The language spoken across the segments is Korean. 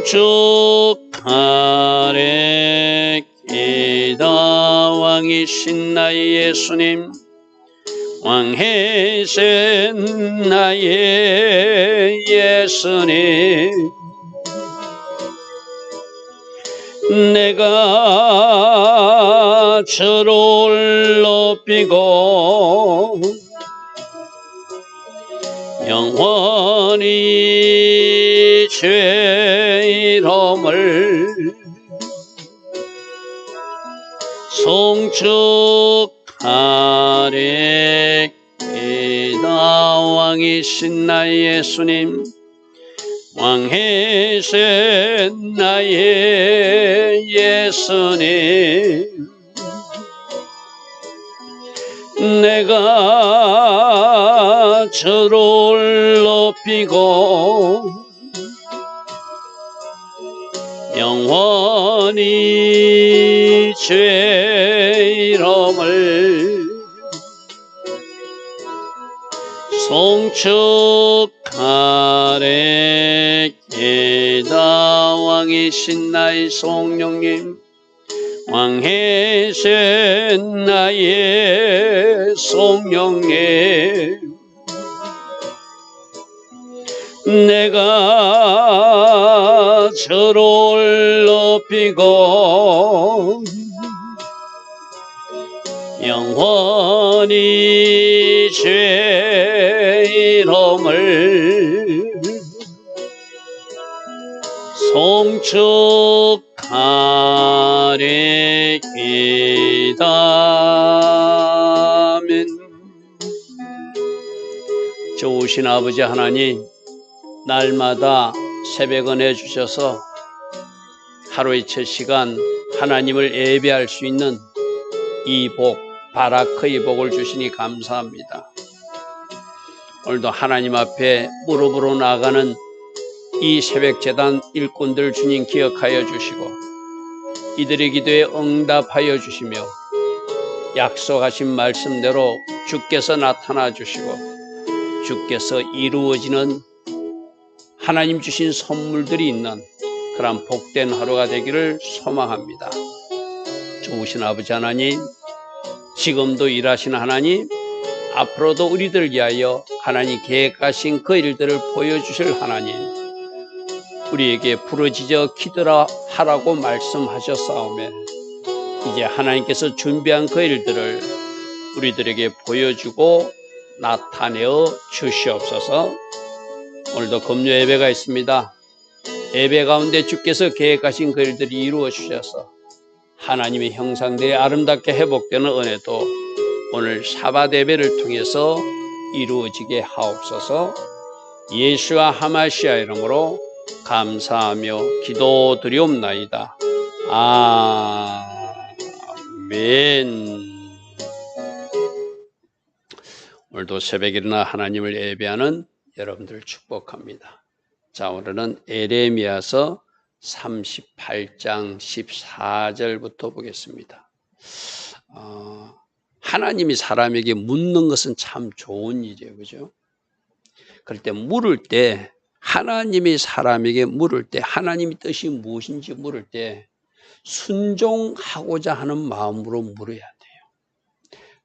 송축하래 기다 왕이신 나의 예수님, 왕이신 나의 예수님, 내가 주를 높이고 영원히 주의 이름을 송축하리. 기다 왕이신 나의 예수님, 왕이신 나의 예수님, 내가 주를 높이고 영원히 주의 이름을 송축하래. 기다 왕이신 나의 성령님, 왕이신 나의 성령님, 내가 주를 높이고 영원히 주의 이름을 송축하리. 기다면 좋으신 아버지 하나님, 날마다 새벽 은혜 주셔서 하루의 첫 시간 하나님을 예배할 수 있는 이 복, 바라크의 복을 주시니 감사합니다. 오늘도 하나님 앞에 무릎으로 나가는 이 새벽재단 일꾼들 주님 기억하여 주시고 이들의 기도에 응답하여 주시며 약속하신 말씀대로 주께서 나타나 주시고 주께서 이루어지는 하나님 주신 선물들이 있는 그런 복된 하루가 되기를 소망합니다. 좋으신 아버지 하나님, 지금도 일하시는 하나님, 앞으로도 우리들 위하여 하나님 계획하신 그 일들을 보여주실 하나님, 우리에게 부르짖어 기도라 하라고 말씀하셨사오매 이제 하나님께서 준비한 그 일들을 우리들에게 보여주고 나타내어 주시옵소서. 오늘도 금요 예배가 있습니다. 예배 가운데 주께서 계획하신 그 일들이 이루어 주셔서 하나님의 형상대에 아름답게 회복되는 은혜도 오늘 사bat 예배를 통해서 이루어지게 하옵소서. 예수와 하마시아 이름으로 감사하며 기도드리옵나이다. 아멘. 오늘도 새벽에 일어나 하나님을 예배하는 여러분들 축복합니다. 자, 오늘은 에레미야서 38장 14절부터 보겠습니다. 하나님이 사람에게 묻는 것은 참 좋은 일이에요. 그죠? 그럴 때 물을 때, 하나님이 사람에게 물을 때, 하나님의 뜻이 무엇인지 물을 때 순종하고자 하는 마음으로 물어야 돼요.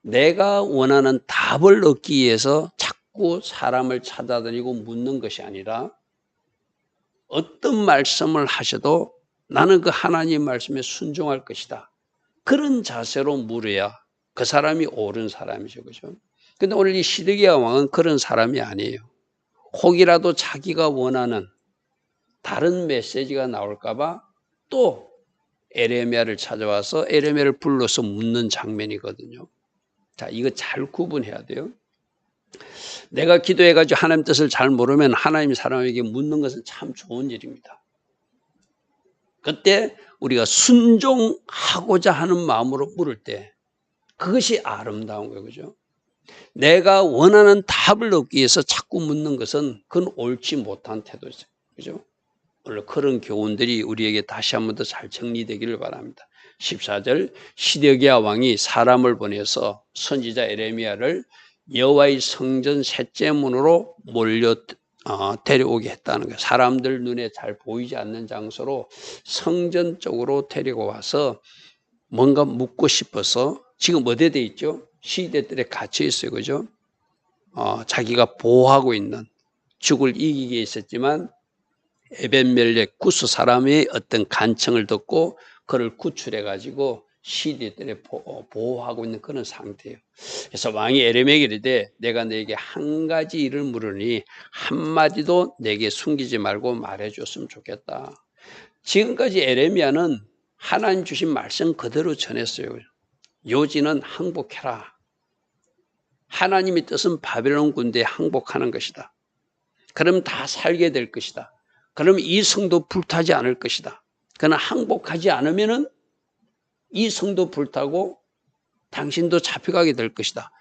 내가 원하는 답을 얻기 위해서 자꾸 사람을 찾아다니고 묻는 것이 아니라 어떤 말씀을 하셔도 나는 그 하나님 말씀에 순종할 것이다. 그런 자세로 물어야 그 사람이 옳은 사람이죠. 그죠? 근데 오늘 이 시드기야 왕은 그런 사람이 아니에요. 혹이라도 자기가 원하는 다른 메시지가 나올까봐 또 에레미야를 찾아와서 에레미야를 불러서 묻는 장면이거든요. 자, 이거 잘 구분해야 돼요. 내가 기도해가지고 하나님 뜻을 잘 모르면 하나님이 사람에게 묻는 것은 참 좋은 일입니다. 그때 우리가 순종하고자 하는 마음으로 물을 때 그것이 아름다운 거예요. 그죠? 내가 원하는 답을 얻기 위해서 자꾸 묻는 것은 그건 옳지 못한 태도죠. 그죠? 오늘 그런 교훈들이 우리에게 다시 한 번 더 잘 정리되기를 바랍니다. 14절, 시드기야 왕이 사람을 보내서 선지자 에레미야를 여호와의 성전 셋째 문으로 몰려 데려오게 했다는 거예요. 사람들 눈에 잘 보이지 않는 장소로 성전 쪽으로 데리고 와서 뭔가 묻고 싶어서 지금 어디에 돼 있죠? 시대들에 갇혀 있어요. 그죠? 자기가 보호하고 있는 죽을 이기게 있었지만 에벤멜렉 구스 사람의 어떤 간청을 듣고 그를 구출해 가지고 시대들에 보호하고 있는 그런 상태예요. 그래서 왕이 에레미야에게 이르되 내가 너에게 한 가지 일을 물으니 한마디도 내게 숨기지 말고 말해줬으면 좋겠다. 지금까지 에레미야는 하나님 주신 말씀 그대로 전했어요. 요지는 항복해라. 하나님의 뜻은 바벨론 군대에 항복하는 것이다. 그럼 다 살게 될 것이다. 그럼 이 성도 불타지 않을 것이다. 그러나 항복하지 않으면은 이 성도 불타고 당신도 잡혀가게 될 것이다.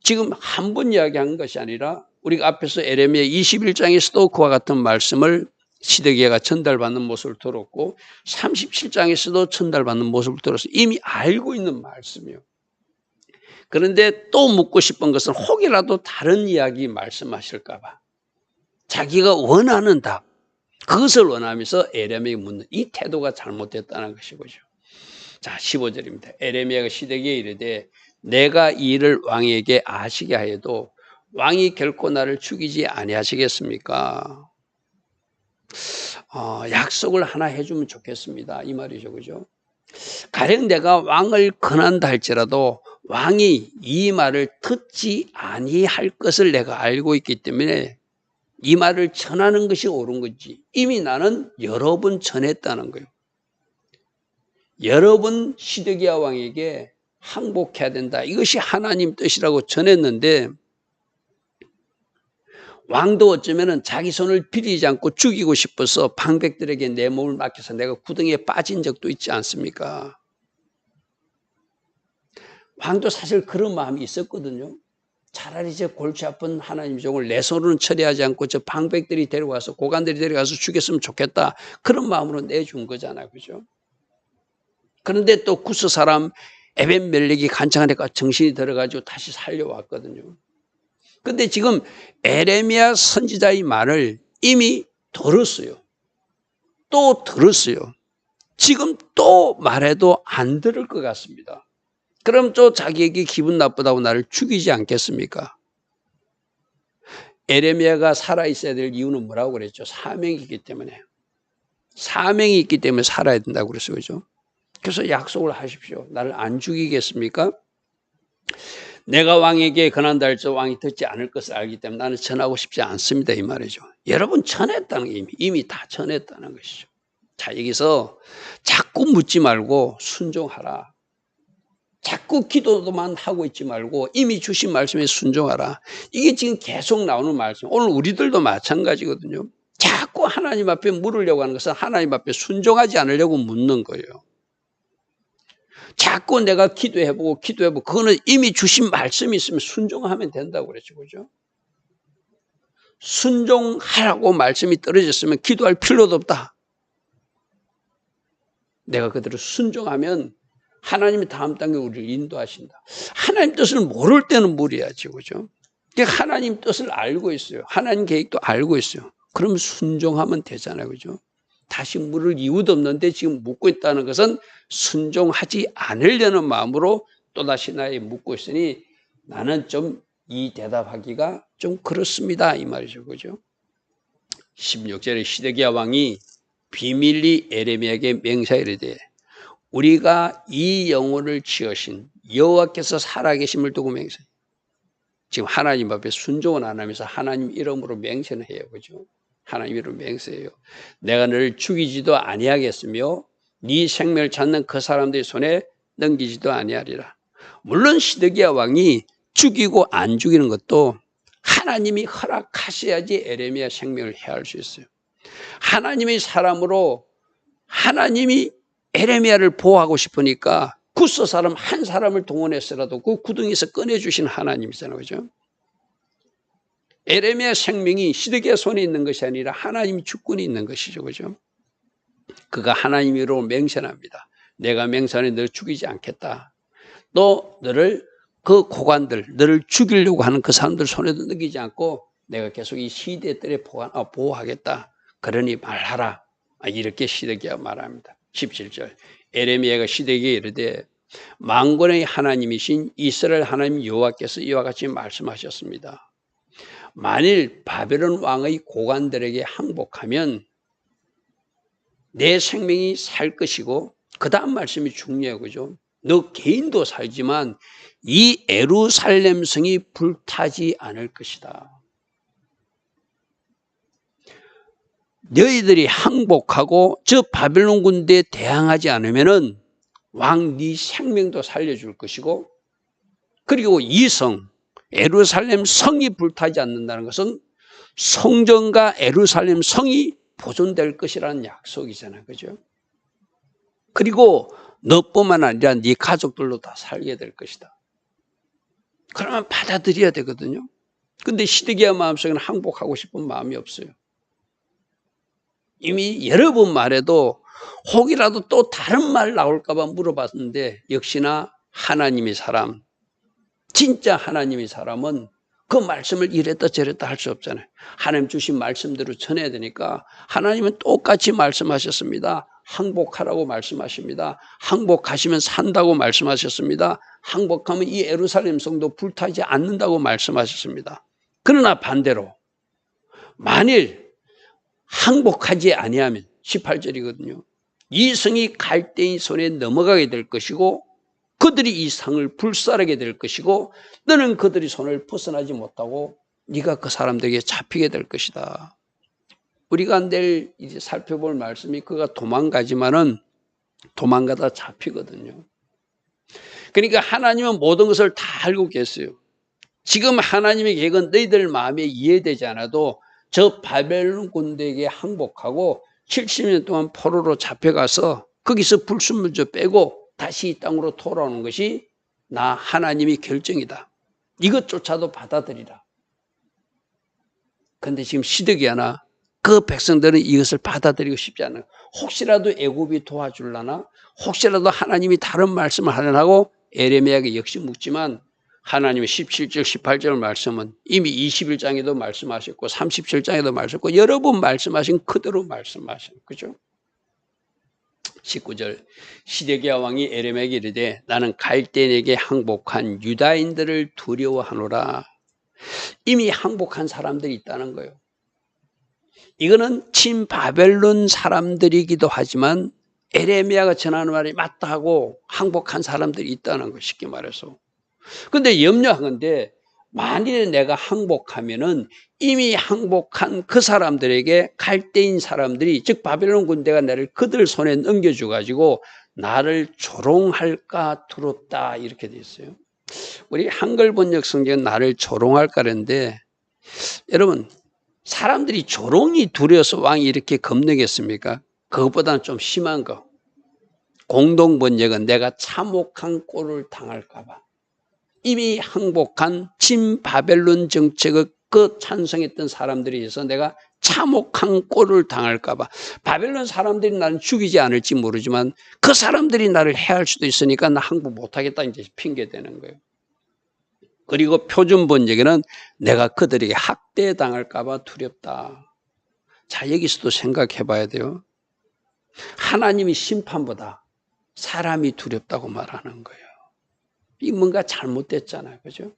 지금 한 번 이야기한 것이 아니라 우리가 앞에서 에레미야 21장에서도 그와 같은 말씀을 시드기야가 전달받는 모습을 들었고 37장에서도 전달받는 모습을 들어서 이미 알고 있는 말씀이에요. 그런데 또 묻고 싶은 것은 혹이라도 다른 이야기 말씀하실까 봐. 자기가 원하는 답, 그것을 원하면서 에레미야에게 묻는 이 태도가 잘못됐다는 것이죠. 자, 15절입니다. 에레미야가 시드기야에 이르되 내가 이 일을 왕에게 아시게 하여도 왕이 결코 나를 죽이지 아니하시겠습니까? 약속을 하나 해주면 좋겠습니다. 이 말이죠. 그죠? 가령 내가 왕을 권한다 할지라도 왕이 이 말을 듣지 아니할 것을 내가 알고 있기 때문에 이 말을 전하는 것이 옳은 거지. 이미 나는 여러 번 전했다는 거예요. 여러 번 시드기야 왕에게 항복해야 된다. 이것이 하나님 뜻이라고 전했는데 왕도 어쩌면 자기 손을 비리지 않고 죽이고 싶어서 방백들에게 내 몸을 맡겨서 내가 구덩이에 빠진 적도 있지 않습니까? 왕도 사실 그런 마음이 있었거든요. 차라리 저 골치 아픈 하나님 종을 내 손으로는 처리하지 않고 저 방백들이 데려가서 고관들이 데려가서 죽였으면 좋겠다. 그런 마음으로 내준 거잖아요. 그죠? 그런데 또 구스 사람 에벤멜렉이 간청하니까 정신이 들어가지고 다시 살려왔거든요. 근데 지금 에레미야 선지자의 말을 이미 들었어요. 또 들었어요. 지금 또 말해도 안 들을 것 같습니다. 그럼 또 자기에게 기분 나쁘다고 나를 죽이지 않겠습니까? 에레미야가 살아있어야 될 이유는 뭐라고 그랬죠? 사명이 있기 때문에. 사명이 있기 때문에 살아야 된다고 그랬어요. 그죠? 그래서 약속을 하십시오. 나를 안 죽이겠습니까? 내가 왕에게 권한다 할지라도 왕이 듣지 않을 것을 알기 때문에 나는 전하고 싶지 않습니다. 이 말이죠. 여러분 전했다는 게 이미 다 전했다는 것이죠. 자, 여기서 자꾸 묻지 말고 순종하라. 자꾸 기도만 하고 있지 말고 이미 주신 말씀에 순종하라. 이게 지금 계속 나오는 말씀. 오늘 우리들도 마찬가지거든요. 자꾸 하나님 앞에 물으려고 하는 것은 하나님 앞에 순종하지 않으려고 묻는 거예요. 자꾸 내가 기도해보고 그거는 이미 주신 말씀이 있으면 순종하면 된다고 그랬죠. 그죠? 순종하라고 말씀이 떨어졌으면 기도할 필요도 없다. 내가 그대로 순종하면 하나님이 다음 단계 우리를 인도하신다. 하나님 뜻을 모를 때는 무리하지. 그죠? 하나님 뜻을 알고 있어요. 하나님 계획도 알고 있어요. 그럼 순종하면 되잖아요. 그죠? 다시 물을 이유도 없는데 지금 묻고 있다는 것은 순종하지 않으려는 마음으로 또다시 나에 묻고 있으니 나는 좀 이 대답하기가 좀 그렇습니다. 이 말이죠. 그죠? 16절에 시드기야 왕이 비밀리 에레미야에게 맹세하이르되 우리가 이 영혼을 지으신 여호와께서 살아계심을 두고 맹세. 지금 하나님 앞에 순종은 안 하면서 하나님 이름으로 맹세는 해요. 그죠? 하나님 이름으로 맹세해요. 내가 너를 죽이지도 아니하겠으며 네 생명을 찾는 그 사람들의 손에 넘기지도 아니하리라. 물론 시드기야 왕이 죽이고 안 죽이는 것도 하나님이 허락하셔야지 에레미야 생명을 해할 수 있어요. 하나님의 사람으로 하나님이 에레미야를 보호하고 싶으니까 구스 사람 한 사람을 동원해서라도 그 구덩이에서 꺼내주신 하나님이잖아요. 그죠? 에레미야 생명이 시드기야 손에 있는 것이 아니라 하나님의 주권이 있는 것이죠. 그죠? 그가 하나님으로 맹세합니다. 내가 맹세하니 너를 죽이지 않겠다. 또 너를 그 고관들, 너를 죽이려고 하는 그 사람들 손에도 넘기지 않고 내가 계속 이 시대들의 보호하겠다. 그러니 말하라. 이렇게 시드기야가 말합니다. 17절. 에레미야가 시드기야에 이르되 만군의 하나님이신 이스라엘 하나님 여호와께서 이와 같이 말씀하셨습니다. 만일 바벨론 왕의 고관들에게 항복하면 내 생명이 살 것이고, 그 다음 말씀이 중요해요. 그죠? 너 개인도 살지만 이 예루살렘 성이 불타지 않을 것이다. 너희들이 항복하고 저 바벨론 군대에 대항하지 않으면은 왕 네 생명도 살려줄 것이고, 그리고 이 성, 예루살렘 성이 불타지 않는다는 것은 성전과 예루살렘 성이 보존될 것이라는 약속이잖아요. 그죠? 그리고 너뿐만 아니라 네 가족들도 다 살게 될 것이다. 그러면 받아들여야 되거든요. 근데 시드기야 마음속에는 항복하고 싶은 마음이 없어요. 이미 여러 번 말해도 혹이라도 또 다른 말 나올까 봐 물어봤는데, 역시나 하나님의 사람, 진짜 하나님의 사람은 그 말씀을 이랬다 저랬다 할 수 없잖아요. 하나님 주신 말씀대로 전해야 되니까 하나님은 똑같이 말씀하셨습니다. 항복하라고 말씀하십니다. 항복하시면 산다고 말씀하셨습니다. 항복하면 이 예루살렘 성도 불타지 않는다고 말씀하셨습니다. 그러나 반대로 만일 항복하지 아니하면 18절이거든요. 이 성이 갈대인 손에 넘어가게 될 것이고 그들이 이 성을 불살하게 될 것이고 너는 그들이 손을 벗어나지 못하고 네가 그 사람들에게 잡히게 될 것이다. 우리가 내일 이제 살펴볼 말씀이 그가 도망가지만은 도망가다 잡히거든요. 그러니까 하나님은 모든 것을 다 알고 계세요. 지금 하나님의 계획은 너희들 마음에 이해되지 않아도 저 바벨론 군대에게 항복하고 70년 동안 포로로 잡혀가서 거기서 불순물조 빼고 다시 이 땅으로 돌아오는 것이 나 하나님의 결정이다. 이것조차도 받아들이라. 그런데 지금 시드기야나 그 백성들은 이것을 받아들이고 싶지 않아요. 혹시라도 애굽이 도와줄라나, 혹시라도 하나님이 다른 말씀을 하려나 하고 에레미야에게 역시 묻지만 하나님의 17절 18절 말씀은 이미 21장에도 말씀하셨고 37장에도 말씀하셨고 여러 번 말씀하신 그대로 말씀하신 거죠. 19절 시드기야 왕이 에레미야에게 이르되 나는 갈대인에게 항복한 유다인들을 두려워하노라. 이미 항복한 사람들이 있다는 거예요. 이거는 친바벨론 사람들이기도 하지만 에레미야가 전하는 말이 맞다 하고 항복한 사람들이 있다는 거, 쉽게 말해서. 근데 염려한 건데 만일에 내가 항복하면은 이미 항복한 그 사람들에게 갈대인 사람들이, 즉 바벨론 군대가 나를 그들 손에 넘겨줘 가지고 나를 조롱할까 두렵다, 이렇게 돼 있어요. 우리 한글 번역 성경은 나를 조롱할까 그랬는데, 여러분 사람들이 조롱이 두려워서 왕이 이렇게 겁내겠습니까? 그것보다는 좀 심한 거, 공동 번역은 내가 참혹한 꼴을 당할까 봐. 이미 항복한 친바벨론 정책을 그 찬성했던 사람들에 의해서 내가 참혹한 꼴을 당할까 봐. 바벨론 사람들이 나를 죽이지 않을지 모르지만 그 사람들이 나를 해할 수도 있으니까 나 항복 못하겠다 이제 핑계대는 거예요. 그리고 표준 번역에는 내가 그들에게 학대당할까 봐 두렵다. 자, 여기서도 생각해 봐야 돼요. 하나님이 심판보다 사람이 두렵다고 말하는 거예요. 이 뭔가 잘못됐잖아요. 그죠?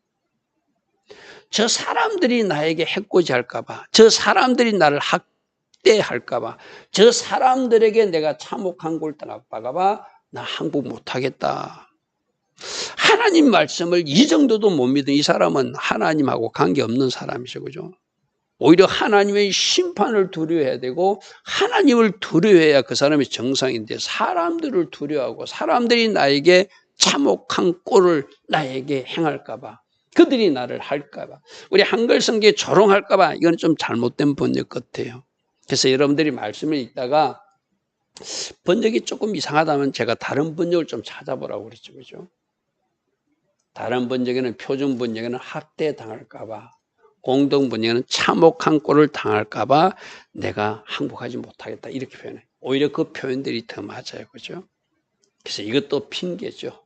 저 사람들이 나에게 해코지 할까 봐, 저 사람들이 나를 학대할까 봐, 저 사람들에게 내가 참혹한 꼴 당할까 봐 나 항복 못하겠다. 하나님 말씀을 이 정도도 못 믿은 이 사람은 하나님하고 관계없는 사람이죠. 그죠? 오히려 하나님의 심판을 두려워해야 되고 하나님을 두려워해야 그 사람이 정상인데 사람들을 두려워하고 사람들이 나에게 참혹한 꼴을 나에게 행할까 봐, 그들이 나를 할까 봐, 우리 한글 성경에 조롱할까 봐, 이건 좀 잘못된 번역 같아요. 그래서 여러분들이 말씀을 읽다가 번역이 조금 이상하다면 제가 다른 번역을 좀 찾아보라고 그랬죠. 그죠? 다른 번역에는, 표준 번역에는 학대당할까 봐, 공동 번역에는 참혹한 꼴을 당할까 봐 내가 항복하지 못하겠다, 이렇게 표현해요. 오히려 그 표현들이 더 맞아요. 그죠? 그래서 이것도 핑계죠.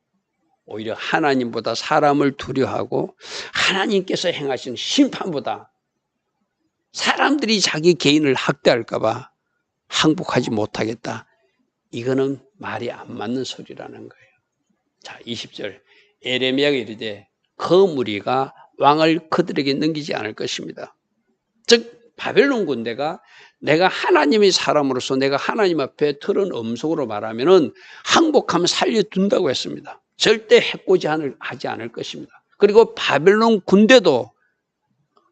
오히려 하나님보다 사람을 두려워하고 하나님께서 행하신 심판보다 사람들이 자기 개인을 학대할까 봐 항복하지 못하겠다. 이거는 말이 안 맞는 소리라는 거예요. 자, 20절. 에레미야가 이르되 그 무리가 왕을 그들에게 넘기지 않을 것입니다. 즉 바벨론 군대가 내가 하나님의 사람으로서 내가 하나님 앞에 들은 음성으로 말하면은 항복하면 살려둔다고 했습니다. 절대 해코지하지 않을 것입니다. 그리고 바벨론 군대도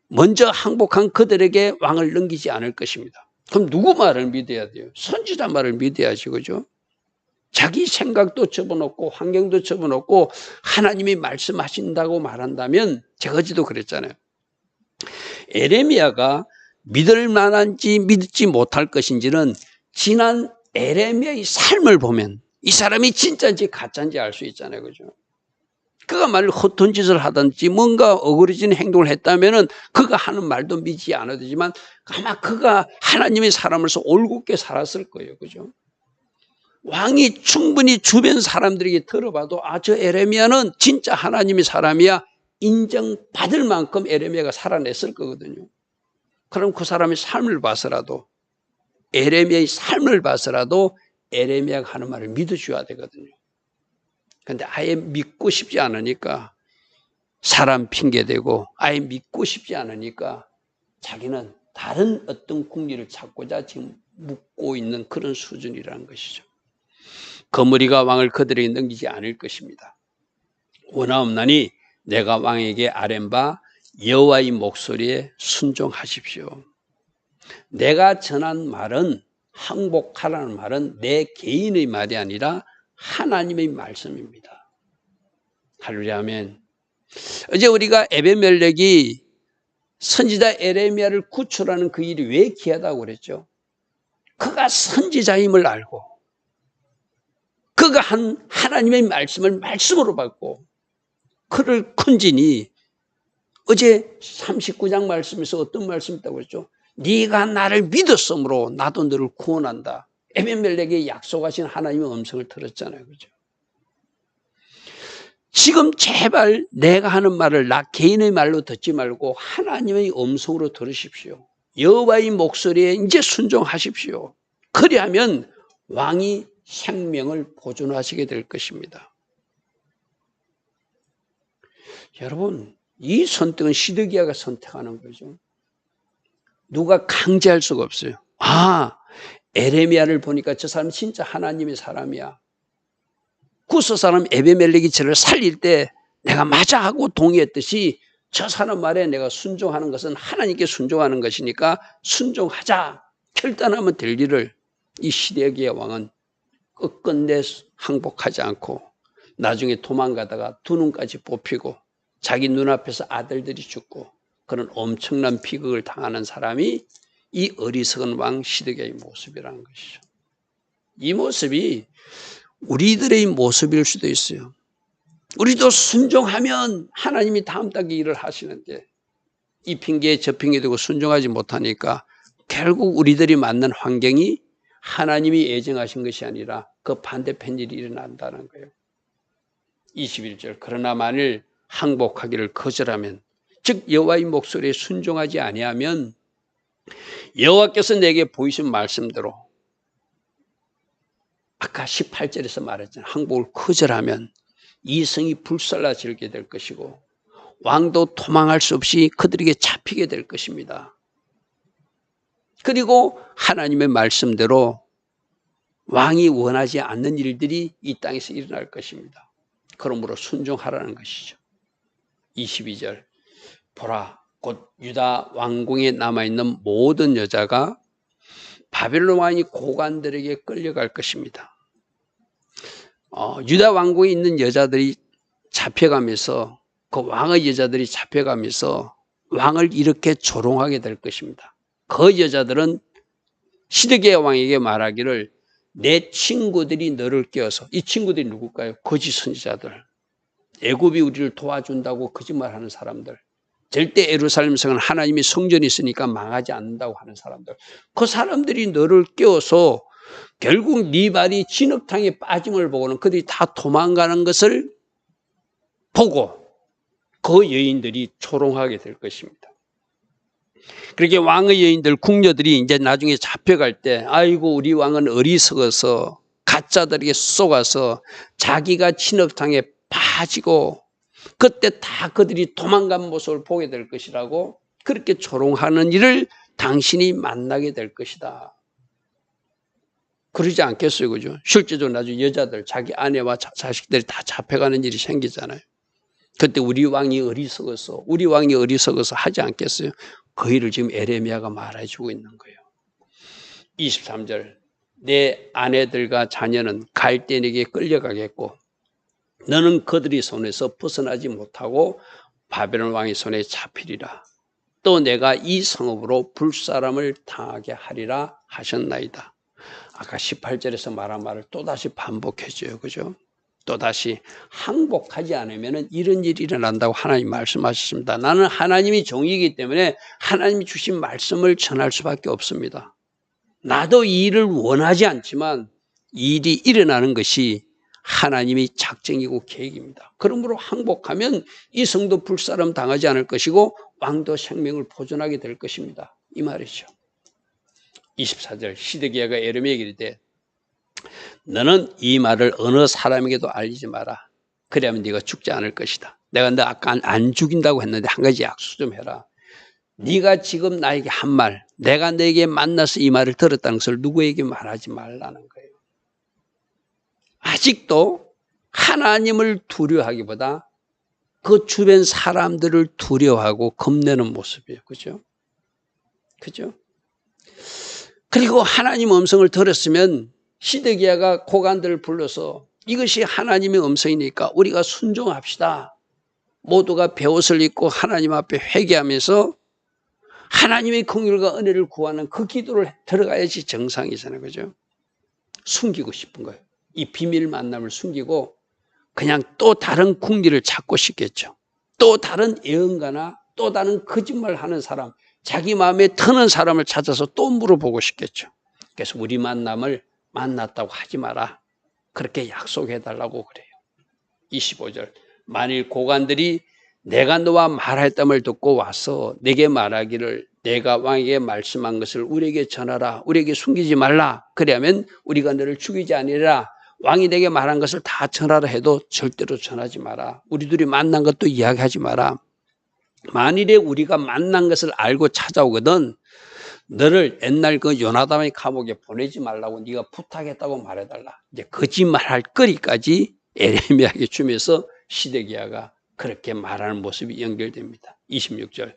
먼저 항복한 그들에게 왕을 넘기지 않을 것입니다. 그럼 누구 말을 믿어야 돼요? 선지자 말을 믿어야지, 그죠? 자기 생각도 접어놓고 환경도 접어놓고 하나님이 말씀하신다고 말한다면, 제가 어제도 그랬잖아요. 에레미야가 믿을 만한지 믿지 못할 것인지는 지난 에레미야의 삶을 보면 이 사람이 진짜인지 가짜인지 알 수 있잖아요, 그죠? 그가 만약 허튼 짓을 하든지 뭔가 어그러진 행동을 했다면은 그가 하는 말도 믿지 않아도 되지만 아마 그가 하나님의 사람으로서 올곧게 살았을 거예요, 그죠? 왕이 충분히 주변 사람들에게 들어봐도 저 에레미야는 진짜 하나님의 사람이야 인정받을 만큼 에레미야가 살아냈을 거거든요. 그럼 그 사람의 삶을 봐서라도, 에레미야의 삶을 봐서라도 에레미야가 하는 말을 믿어줘야 되거든요. 근데 아예 믿고 싶지 않으니까 사람 핑계대고 아예 믿고 싶지 않으니까 자기는 다른 어떤 궁리를 찾고자 지금 묻고 있는 그런 수준이라는 것이죠. 그 무리가 왕을 그들에게 넘기지 않을 것입니다. 원하옵나니 내가 왕에게 아뢰바 여호와의 목소리에 순종하십시오. 내가 전한 말은, 항복하라는 말은 내 개인의 말이 아니라 하나님의 말씀입니다. 할렐루야, 아멘. 어제 우리가 에베멜렉이 선지자 에레미야를 구출하는 그 일이 왜 귀하다고 그랬죠? 그가 선지자임을 알고 그가 한 하나님의 말씀을 말씀으로 받고 그를 큰진이 어제 39장 말씀에서 어떤 말씀이 있다고 그랬죠? 네가 나를 믿었으므로 나도 너를 구원한다. 에베멜렉에게 약속하신 하나님의 음성을 들었잖아요, 그죠? 지금 제발 내가 하는 말을 나 개인의 말로 듣지 말고 하나님의 음성으로 들으십시오. 여호와의 목소리에 이제 순종하십시오. 그리하면 왕이 생명을 보존하시게 될 것입니다. 여러분, 이 선택은 시드기야가 선택하는 거죠. 누가 강제할 수가 없어요. 에레미야를 보니까 저 사람 진짜 하나님의 사람이야. 구스 사람 에베멜렉이 저를 살릴 때 내가 맞아 하고 동의했듯이 저 사람 말에 내가 순종하는 것은 하나님께 순종하는 것이니까 순종하자 결단하면 될 일을 이 시드기야 왕은 끝끝내 항복하지 않고 나중에 도망가다가 두 눈까지 뽑히고 자기 눈앞에서 아들들이 죽고 그런 엄청난 비극을 당하는 사람이 이 어리석은 왕 시드기야의 모습이라는 것이죠. 이 모습이 우리들의 모습일 수도 있어요. 우리도 순종하면 하나님이 다음 단계 일을 하시는데 이 핑계에 저 핑계 대고 순종하지 못하니까 결국 우리들이 맞는 환경이 하나님이 예정하신 것이 아니라 그 반대편 일이 일어난다는 거예요. 21절 그러나 만일 항복하기를 거절하면 즉 여호와의 목소리에 순종하지 아니하면 여호와께서 내게 보이신 말씀대로 아까 18절에서 말했잖아요. 항복을 거절하면 이 성이 불살라지게 될 것이고 왕도 도망할 수 없이 그들에게 잡히게 될 것입니다. 그리고 하나님의 말씀대로 왕이 원하지 않는 일들이 이 땅에서 일어날 것입니다. 그러므로 순종하라는 것이죠. 22절 보라 곧 유다 왕궁에 남아있는 모든 여자가 바벨론 왕이 고관들에게 끌려갈 것입니다. 유다 왕궁에 있는 여자들이 잡혀가면서 그 왕의 여자들이 잡혀가면서 왕을 이렇게 조롱하게 될 것입니다. 그 여자들은 시드기야 왕에게 말하기를 내 친구들이 너를 깨워서 이 친구들이 누굴까요? 거짓 선지자들. 애굽이 우리를 도와준다고 거짓말하는 사람들. 절대 예루살렘 성은 하나님의 성전이 있으니까 망하지 않는다고 하는 사람들. 그 사람들이 너를 깨워서 결국 네 발이 진흙탕에 빠짐을 보고는 그들이 다 도망가는 것을 보고 그 여인들이 조롱하게 될 것입니다. 그렇게 왕의 여인들, 궁녀들이 이제 나중에 잡혀갈 때, 아이고, 우리 왕은 어리석어서 가짜들에게 속아서 자기가 진흙탕에 빠지고, 그때 다 그들이 도망간 모습을 보게 될 것이라고, 그렇게 조롱하는 일을 당신이 만나게 될 것이다. 그러지 않겠어요, 그죠? 실제적으로 나중에 여자들, 자기 아내와 자식들이 다 잡혀가는 일이 생기잖아요. 그때 우리 왕이 어리석어서 하지 않겠어요? 그 일을 지금 에레미야가 말해주고 있는 거예요. 23절, 내 아내들과 자녀는 갈대인에게 끌려가겠고 너는 그들이 손에서 벗어나지 못하고 바벨론 왕의 손에 잡히리라. 또 내가 이 성읍으로 불사람을 당하게 하리라 하셨나이다. 아까 18절에서 말한 말을 또다시 반복해줘요. 그죠? 또다시 항복하지 않으면 이런 일이 일어난다고 하나님 말씀하셨습니다. 나는 하나님이 종이기 때문에 하나님이 주신 말씀을 전할 수밖에 없습니다. 나도 이 일을 원하지 않지만 이 일이 일어나는 것이 하나님이 작정이고 계획입니다. 그러므로 항복하면 이 성도 불사람 당하지 않을 것이고 왕도 생명을 보존하게 될 것입니다. 이 말이죠. 24절, 시드기야가 에레미야에게 이르되 너는 이 말을 어느 사람에게도 알리지 마라. 그래야면 네가 죽지 않을 것이다. 내가 너 아까 안 죽인다고 했는데 한 가지 약속 좀 해라. 네가 지금 나에게 한 말, 내가 너에게 만나서 이 말을 들었다는 것을 누구에게 말하지 말라는 거예요. 아직도 하나님을 두려워하기보다 그 주변 사람들을 두려워하고 겁내는 모습이에요. 그죠? 그죠? 그리고 하나님 음성을 들었으면 시드기야가 고관들을 불러서 이것이 하나님의 음성이니까 우리가 순종합시다. 모두가 베옷을 입고 하나님 앞에 회개하면서 하나님의 긍휼과 은혜를 구하는 그 기도를 들어가야지 정상이잖아요. 그죠? 숨기고 싶은 거예요. 이 비밀 만남을 숨기고 그냥 또 다른 궁리를 찾고 싶겠죠. 또 다른 예언가나 또 다른 거짓말하는 사람, 자기 마음에 트는 사람을 찾아서 또 물어보고 싶겠죠. 그래서 우리 만남을 만났다고 하지 마라. 그렇게 약속해달라고 그래요. 25절, 만일 고관들이 내가 너와 말했담을 듣고 와서 내게 말하기를 내가 왕에게 말씀한 것을 우리에게 전하라. 우리에게 숨기지 말라. 그래야면 우리가 너를 죽이지 아니라 왕이 내게 말한 것을 다 전하라 해도 절대로 전하지 마라. 우리 둘이 만난 것도 이야기하지 마라. 만일에 우리가 만난 것을 알고 찾아오거든 너를 옛날 그 요나단의 감옥에 보내지 말라고 네가 부탁했다고 말해달라. 이제 거짓말할 거리까지 에레미야에게 주면서 시드기야가 그렇게 말하는 모습이 연결됩니다. 26절,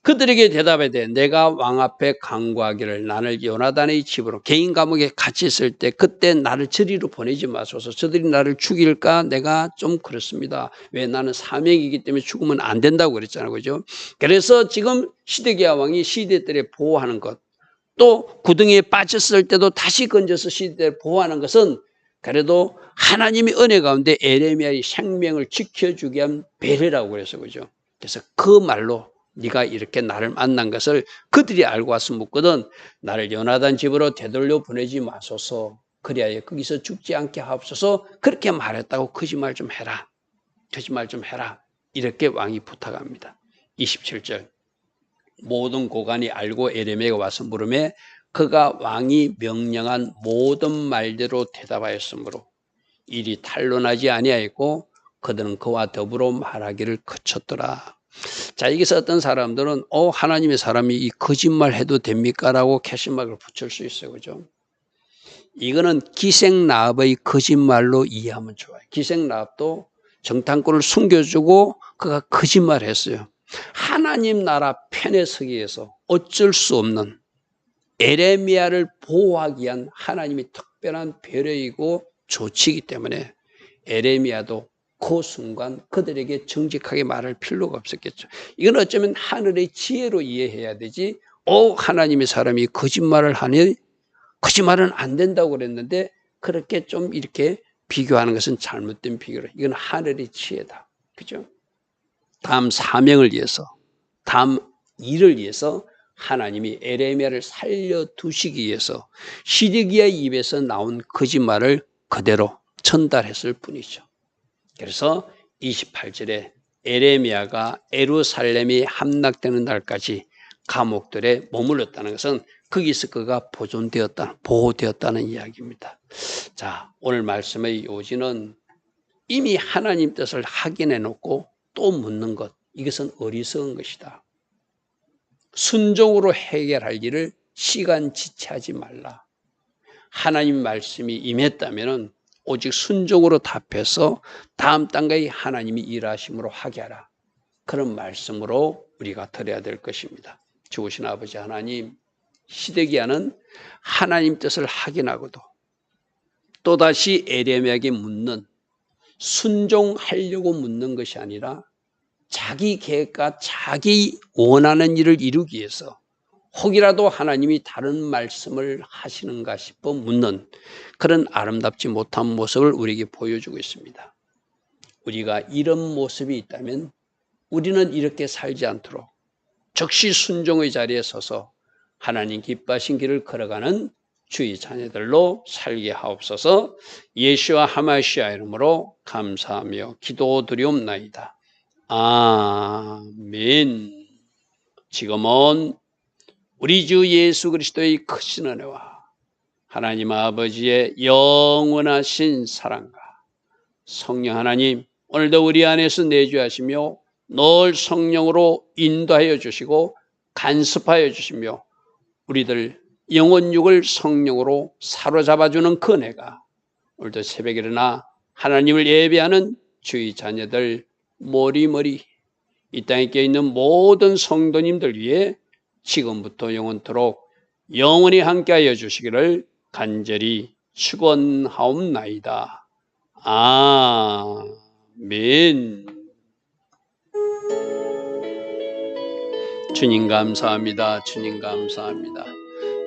그들에게 대답하되 내가 왕 앞에 간구하기를 나를 요나단의 집으로 개인 감옥에 갇혀 있을 때 그때 나를 저리로 보내지 마소서. 저들이 나를 죽일까 내가 좀 그렇습니다. 왜 나는 사명이기 때문에 죽으면 안 된다고 그랬잖아요. 그죠? 그래서 지금 시드기야 왕이 시드들을 보호하는 것, 또 구덩이에 빠졌을 때도 다시 건져서 시드들을 보호하는 것은 그래도 하나님의 은혜 가운데 에레미야의 생명을 지켜주게 한 배려라고 그래서 그죠. 그래서 그 말로 네가 이렇게 나를 만난 것을 그들이 알고 와서 묻거든 나를 요나단 집으로 되돌려 보내지 마소서. 그리하여 거기서 죽지 않게 하옵소서. 그렇게 말했다고 거짓말 좀 해라. 거짓말 좀 해라. 이렇게 왕이 부탁합니다. 27절, 모든 고관이 알고 에레미야가 와서 물으매 그가 왕이 명령한 모든 말대로 대답하였으므로 일이 탄로나지 아니하였고 그들은 그와 더불어 말하기를 그쳤더라. 자, 여기서 어떤 사람들은 하나님의 사람이 이 거짓말 해도 됩니까? 라고 캐시막을 붙일 수 있어요. 그죠? 이거는 기생라합의 거짓말로 이해하면 좋아요. 기생라합도 정탐꾼을 숨겨주고 그가 거짓말했어요. 하나님 나라 편에 서기 위해서 어쩔 수 없는 에레미야를 보호하기 위한 하나님의 특별한 배려이고 조치이기 때문에 에레미야도 그 순간 그들에게 정직하게 말할 필요가 없었겠죠. 이건 어쩌면 하늘의 지혜로 이해해야 되지 하나님의 사람이 거짓말을 하니 거짓말은 안 된다고 그랬는데 그렇게 좀 이렇게 비교하는 것은 잘못된 비교로 이건 하늘의 지혜다. 그죠? 다음 사명을 위해서 다음 일을 위해서 하나님이 에레미야를 살려두시기 위해서 시드기야의 입에서 나온 거짓말을 그대로 전달했을 뿐이죠. 그래서 28절에 에레미야가 예루살렘이 함락되는 날까지 감옥들에 머물렀다는 것은 거기서 그가 보호되었다는 이야기입니다. 자, 오늘 말씀의 요지는 이미 하나님 뜻을 확인해 놓고 또 묻는 것, 이것은 어리석은 것이다. 순종으로 해결할 일을 시간 지체하지 말라. 하나님 말씀이 임했다면 오직 순종으로 답해서 다음 단계의 하나님이 일하심으로 하게 하라. 그런 말씀으로 우리가 들어야 될 것입니다. 좋으신 아버지 하나님, 시드기야는 하나님 뜻을 확인하고도 또다시 에레미야에게 묻는, 순종하려고 묻는 것이 아니라 자기 계획과 자기 원하는 일을 이루기 위해서 혹이라도 하나님이 다른 말씀을 하시는가 싶어 묻는 그런 아름답지 못한 모습을 우리에게 보여주고 있습니다. 우리가 이런 모습이 있다면 우리는 이렇게 살지 않도록 즉시 순종의 자리에 서서 하나님 기뻐하신 길을 걸어가는 주의 자녀들로 살게 하옵소서. 예수와 하마시아 이름으로 감사하며 기도드리옵나이다. 아멘. 지금은 우리 주 예수 그리스도의 크신 은혜와 하나님 아버지의 영원하신 사랑과 성령 하나님, 오늘도 우리 안에서 내주하시며 늘 성령으로 인도하여 주시고 간섭하여 주시며 우리들 영혼육을 성령으로 사로잡아주는 그 은혜가 오늘도 새벽에 일어나 하나님을 예배하는 주의 자녀들 머리머리 이 땅에 껴있는 모든 성도님들 위해 지금부터 영원토록 영원히 함께하여 주시기를 간절히 축원하옵나이다. 아멘. 주님 감사합니다. 주님 감사합니다.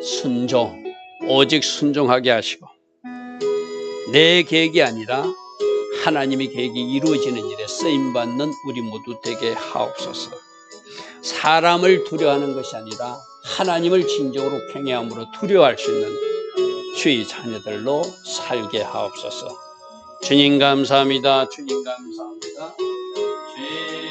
순종, 오직 순종하게 하시고 내 계획이 아니라 하나님의 계획이 이루어지는 일에 쓰임받는 우리 모두 되게 하옵소서. 사람을 두려워하는 것이 아니라 하나님을 진정으로 경외함으로 두려워할 수 있는 주의 자녀들로 살게 하옵소서. 주님 감사합니다. 주님 감사합니다. 주님